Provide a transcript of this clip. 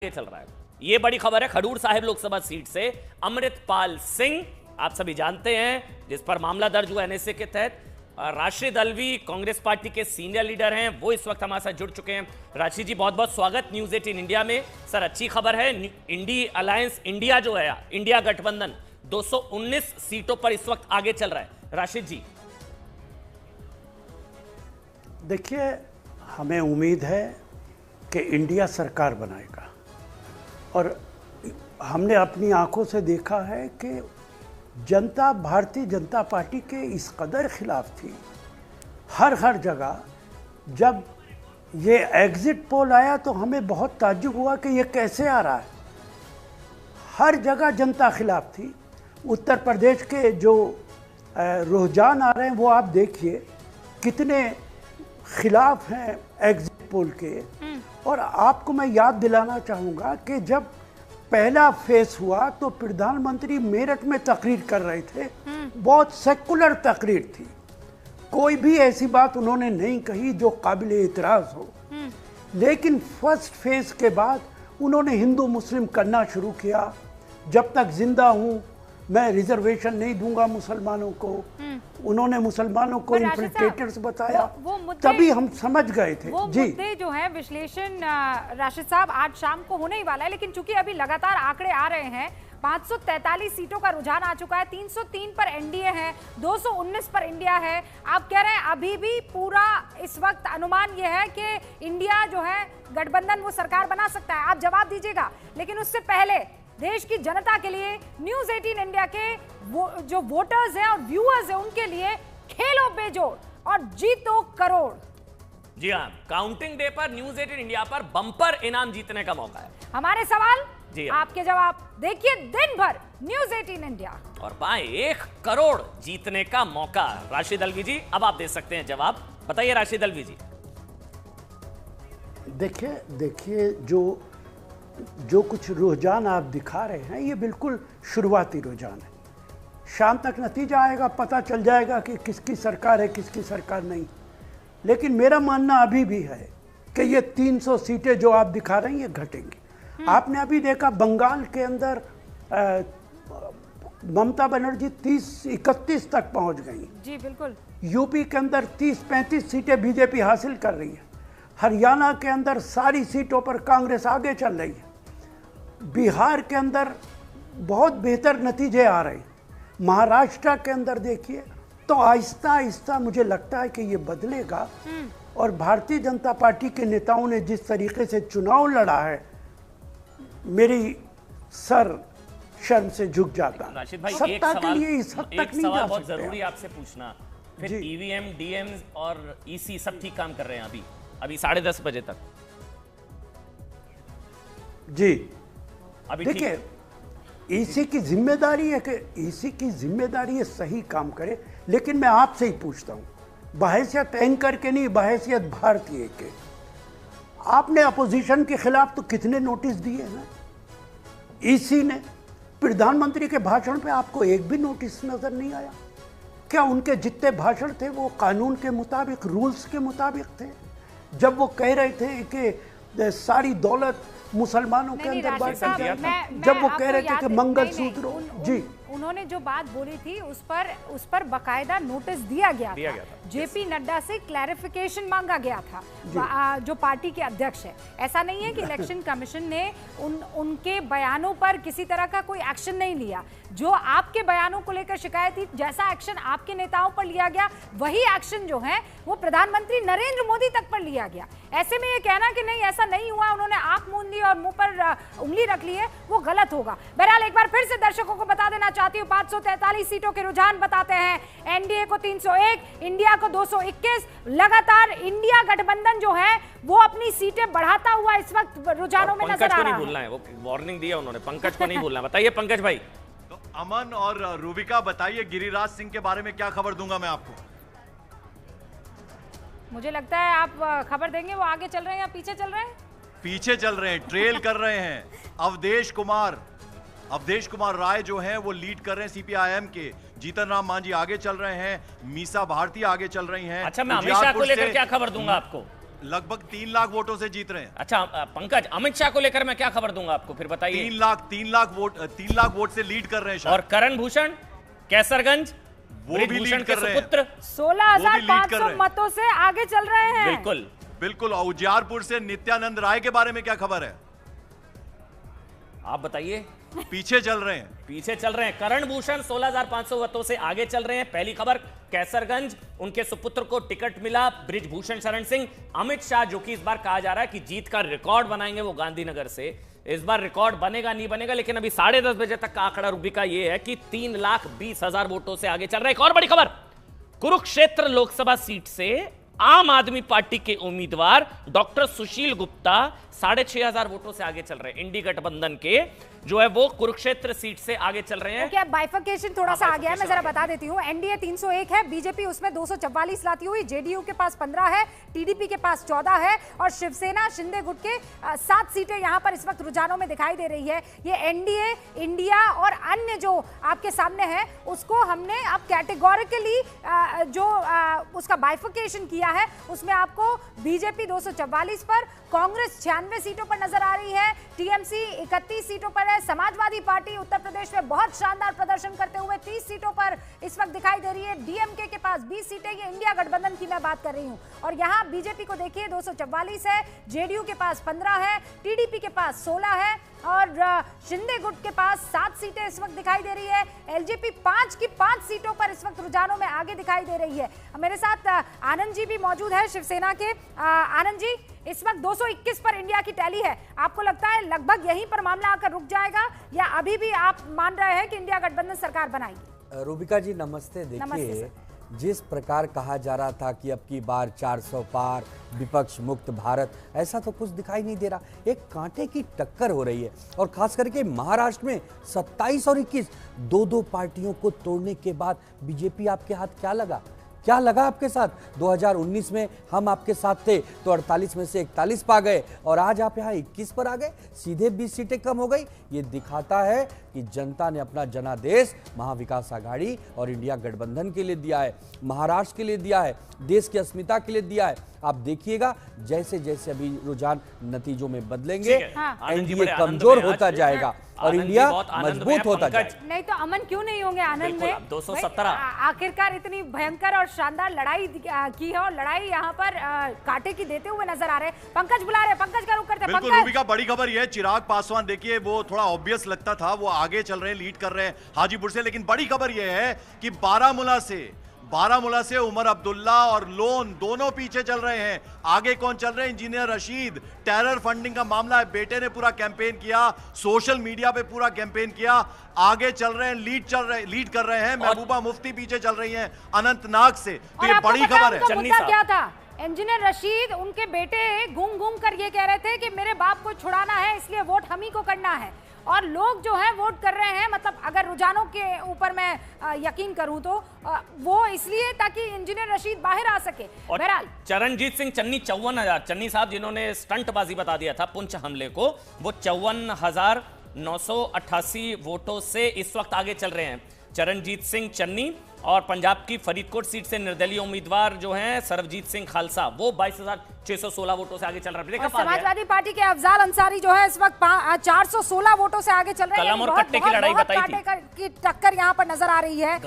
चल रहा है। ये बड़ी खबर है खडूर साहिब लोकसभा सीट से अमृतपाल सिंह, आप सभी जानते हैं, जिस पर मामला दर्ज हुआ एनएसए के तहत। राशिद अलवी कांग्रेस पार्टी के सीनियर लीडर हैं, वो इस वक्त हमारे साथ जुड़ चुके हैं। राशिद जी बहुत बहुत स्वागत न्यूज 18 इंडिया में। सर अच्छी खबर है, इंडी अलायंस इंडिया जो है, इंडिया गठबंधन 219 सीटों पर इस वक्त आगे चल रहा है। राशिद जी देखिए, हमें उम्मीद है कि इंडिया सरकार बनाएगा और हमने अपनी आंखों से देखा है कि जनता भारतीय जनता पार्टी के इस कदर खिलाफ थी। हर जगह जब ये एग्जिट पोल आया तो हमें बहुत ताज्जुब हुआ कि ये कैसे आ रहा है। हर जगह जनता खिलाफ थी। उत्तर प्रदेश के जो रुझान आ रहे हैं वो आप देखिए कितने खिलाफ हैं एग्जिट पोल के। और आपको मैं याद दिलाना चाहूँगा कि जब पहला फेस हुआ तो प्रधानमंत्री मेरठ में तकरीर कर रहे थे, बहुत सेकुलर तकरीर थी, कोई भी ऐसी बात उन्होंने नहीं कही जो काबिल एतराज़ हो। लेकिन फर्स्ट फेज के बाद उन्होंने हिंदू मुस्लिम करना शुरू किया। जब तक जिंदा हूँ मैं रिजर्वेशन नहीं दूंगा मुसलमानों को। उन्होंने मुसलमानों को इन्फिल्ट्रेटर्स बताया, तभी हम समझ गए थे। वो मुद्दे जो है विश्लेषण राशिद साहब आज शाम को होने ही वाला है, लेकिन चूंकि अभी लगातार आंकड़े आ रहे हैं, 543 सीटों का रुझान आ चुका है, 303 पर एनडीए है, 219 पर इंडिया है। आप कह रहे हैं अभी भी पूरा इस वक्त अनुमान यह है कि इंडिया जो है गठबंधन वो सरकार बना सकता है। आप जवाब दीजिएगा, लेकिन उससे पहले देश की जनता के लिए न्यूज 18 इंडिया के जो वोटर्स हैं और व्यूअर्स हैं उनके लिए खेलो बेजोड़ और जीतो करोड़। जी हाँ, काउंटिंग डे पर न्यूज 18 इंडिया पर बम्पर इनाम जीतने का मौका है। हमारे सवाल जी आपके जवाब, देखिए दिन भर न्यूज 18 इंडिया और पाए 1 करोड़ जीतने का मौका। राशिद अलवी जी अब आप दे सकते हैं जवाब, बताइए राशिद अलवी जी। देखिए जो कुछ रुझान आप दिखा रहे हैं ये बिल्कुल शुरुआती रुझान है। शाम तक नतीजा आएगा, पता चल जाएगा कि किसकी सरकार है किसकी सरकार नहीं। लेकिन मेरा मानना अभी भी है कि ये 300 सीटें जो आप दिखा रहे हैं ये घटेंगी। आपने अभी देखा बंगाल के अंदर ममता बनर्जी 30-31 तक पहुंच गई। जी बिल्कुल। यूपी के अंदर 30-35 सीटें बीजेपी हासिल कर रही है। हरियाणा के अंदर सारी सीटों पर कांग्रेस आगे चल रही है। बिहार के अंदर बहुत बेहतर नतीजे आ रहे हैं। महाराष्ट्र के अंदर देखिए तो आहिस्ता आहिस्ता मुझे लगता है कि ये बदलेगा। और भारतीय जनता पार्टी के नेताओं ने जिस तरीके से चुनाव लड़ा है, मेरी सर शर्म से झुक जाता। राशिद भाई सत्ता के लिए इस हद तक नहीं जा बहुत सकते। जरूरी आपसे पूछना, फिर ईवीएम डीएम और ईसी सब ठीक काम कर रहे हैं अभी 10:30 बजे तक? जी अभी देखिए, ईसी की जिम्मेदारी है कि ईसी की जिम्मेदारी है सही काम करे। लेकिन मैं आपसे ही पूछता हूं, बहैसियत एंकर के नहीं, बहैसियत भारतीय के, आपने अपोजिशन के खिलाफ तो कितने नोटिस दिए ना ईसी ने। प्रधानमंत्री के भाषण पे आपको एक भी नोटिस नजर नहीं आया। क्या उनके जितने भाषण थे वो कानून के मुताबिक, रूल्स के मुताबिक थे? जब वो कह रहे थे कि सारी दौलत मुसलमानों के अंदर बांटा गया था, जब वो कह रहे थे कि मंगलसूत्र, जी उन्होंने जो बात बोली थी उस पर बकायदा नोटिस दिया गया था। जेपी नड्डा से क्लैरिफिकेशन मांगा गया था, जो पार्टी के अध्यक्ष है। ऐसा नहीं है कि इलेक्शन कमीशन ने उनके बयानों पर किसी तरह का कोई एक्शन नहीं लिया। जो आपके बयानों को लेकर शिकायत थी, जैसा एक्शन आपके नेताओं पर लिया गया, वही एक्शन जो है वो प्रधानमंत्री नरेंद्र मोदी तक पर लिया गया। ऐसे में ये कहना कि नहीं ऐसा नहीं हुआ, उन्होंने आंख मूंद ली और मुंह पर उंगली रख ली है, वो गलत होगा। बहरहाल एक बार फिर से दर्शकों को बता देना चाहती हूँ, 543 सीटों के रुझान बताते हैं। एनडीए को 301, इंडिया को 221। लगातार इंडिया गठबंधन जो है वो अपनी सीटें बढ़ाता हुआ इस वक्त रुझानों में नजर आ रहा है। भूलना है, वो वार्निंग दिया उन्होंने, पंकज को नहीं भूलना। बताइए पंकज भाई। तो अमन और रूबिका बताइए, गिरिराज सिंह के बारे में क्या खबर दूंगा मैं आपको? मुझे लगता है आप खबर देंगे, वो आगे चल रहे हैं या पीछे चल रहे हैं? पीछे चल रहे हैं, ट्रेल कर रहे हैं। अवधेश कुमार राय जो हैं वो लीड कर रहे हैं सीपीआईएम के। जीतन राम मांझी आगे चल रहे हैं, मीसा भारती आगे चल रही हैं। अच्छा, मैं अमित शाह को लेकर क्या खबर दूंगा आपको? लगभग 3 लाख वोटों से जीत रहे हैं। अच्छा पंकज, अमित शाह को लेकर मैं क्या खबर दूंगा आपको, फिर बताइए। 3 लाख वोट से लीड कर रहे हैं। और करण भूषण कैसरगंज वो भी लीड कर रहे हैं। सुपुत्र 16,500 मतों से आगे चल रहे हैं। बिल्कुल बिल्कुल। उजियारपुर से नित्यानंद राय के बारे में क्या खबर है? आप बताइए। पीछे चल रहे हैं। पीछे चल रहे हैं। करण भूषण 16,500 मतों से आगे चल रहे हैं। पहली खबर कैसरगंज, उनके सुपुत्र को टिकट मिला बृजभूषण शरण सिंह। अमित शाह जो कि इस बार कहा जा रहा है कि जीत का रिकॉर्ड बनाएंगे वो गांधीनगर से, इस बार रिकॉर्ड बनेगा नहीं बनेगा, लेकिन अभी 10:30 बजे तक का आंकड़ा रूबिका ये है कि 3,20,000 वोटों से आगे चल रहा है। एक और बड़ी खबर, कुरुक्षेत्र लोकसभा सीट से आम आदमी पार्टी के उम्मीदवार डॉक्टर सुशील गुप्ता 6,500 वोटों से आगे चल रहे हैं। इंडी गठबंधन के जो है वो कुरुक्षेत्र सीट से आगे चल रहे हैं। क्या बाइफिकेशन थोड़ा सा आ गया है, मैं जरा बता देती हूँ। एनडीए 301 है, बीजेपी उसमें 244 लाती हुई, जेडीयू के पास 15 है, टीडीपी के पास 14 है और शिवसेना शिंदे गुट के 7 सीटें यहाँ पर इस वक्त रुझानों में दिखाई दे रही है। ये एनडीए, इंडिया और अन्य जो आपके सामने है उसको हमने अब कैटेगोरिकली जो उसका बाइफिकेशन किया है, उसमें आपको बीजेपी 244 पर, कांग्रेस 96 सीटों पर नजर आ रही है, टीएमसी 31 सीटों पर है, समाजवादी पार्टी उत्तर प्रदेश में बहुत शानदार प्रदर्शन करते हुए 30 सीटों पर इस वक्त दिखाई दे रही है, डीएमके के पास 20 सीटें, ये इंडिया गठबंधन की मैं बात कर रही हूं। और यहाँ बीजेपी को देखिए 244 है, जेडीयू के पास 15 है, टीडीपी के पास 16 है और शिंदे गुट के पास 7 सीटें इस वक्त दिखाई दे रही है। एलजेपी 5 की 5 सीटों पर इस वक्त रुझानों में आगे दिखाई दे रही है। मेरे साथ आनंद जी भी मौजूद है शिवसेना के। आनंद जी, इस वक्त 221 पर इंडिया की टैली है, आपको लगता है लगभग यहीं पर मामला आकर रुक जाएगा या अभी भी आप मान रहे हैं कि इंडिया गठबंधन सरकार बनाएगी? रूबिका जी नमस्ते। देखिए, जिस प्रकार कहा जा रहा था कि अब की बार 400 पार, विपक्ष मुक्त भारत, ऐसा तो कुछ दिखाई नहीं दे रहा। एक कांटे की टक्कर हो रही है और खास करके महाराष्ट्र में 27 और 21 दो पार्टियों को तोड़ने के बाद बीजेपी आपके हाथ क्या लगा आपके साथ? 2019 में हम आपके साथ थे तो 48 में से 41 पा गए और आज आप यहाँ 21 पर आ गए, सीधे 20 सीटें कम हो गई। ये दिखाता है कि जनता ने अपना जनादेश महाविकास आघाड़ी और इंडिया गठबंधन के लिए दिया है, महाराष्ट्र के लिए दिया है, देश की अस्मिता के लिए दिया है। आप देखिएगा जैसे जैसे अभी रुझान नतीजों में बदलेंगे, एनडीए कमजोर होता जाएगा और इंडिया मजबूत होता जाएगा। नहीं तो अमन क्यों नहीं होंगे आनंद में? 217 आखिरकार इतनी भयंकर और शानदार लड़ाई की है और लड़ाई यहाँ पर कांटे की देते हुए नजर आ रहे हैं। पंकज बुला रहे हैं, पंकज का रुख करते हैं। बिल्कुल रूबिका, बड़ी खबर यह है, चिराग पासवान देखिए वो थोड़ा ऑब्वियस लगता था, वो आगे चल रहे हैं, लीड कर रहे हैं हाजीपुर से, लेकिन बड़ी खबर यह है कि बारामूला से उमर अब्दुल्ला और लोन दोनों पीछे चल रहे हैं। आगे कौन चल रहे हैं? इंजीनियर रशीद। टेरर फंडिंग का मामला है, बेटे ने पूरा कैंपेन किया, सोशल मीडिया पे पूरा कैंपेन किया, आगे चल रहे हैं, लीड कर रहे हैं। महबूबा मुफ्ती पीछे चल रही हैं अनंतनाग से। तो ये बड़ी खबर है। मुद्दा क्या था? इंजीनियर रशीद, उनके बेटे घूम कर ये कह रहे थे कि मेरे बाप को छुड़ाना है, इसलिए वोट हम ही को करना है और लोग जो है वोट कर रहे हैं, मतलब अगर रुझानों के ऊपर मैं यकीन करूं तो वो इसलिए ताकि इंजीनियर रशीद बाहर आ सके। बहरहाल चरणजीत सिंह चन्नी 54,000, चन्नी साहब जिन्होंने स्टंटबाजी बता दिया था पुंछ हमले को, वो 54,988 वोटों से इस वक्त आगे चल रहे हैं चरणजीत सिंह चन्नी। और पंजाब की फरीदकोट सीट से निर्दलीय उम्मीदवार जो हैं सरबजीत सिंह खालसा, वो 22,616 वोटों से आगे चल रहा है। समाजवादी पार्टी के अफजाल अंसारी जो है इस वक्त 416 वोटों से आगे चल रहे हैं। कलम और कट्टे की लड़ाई बताई थी, की टक्कर यहाँ पर नजर आ रही है।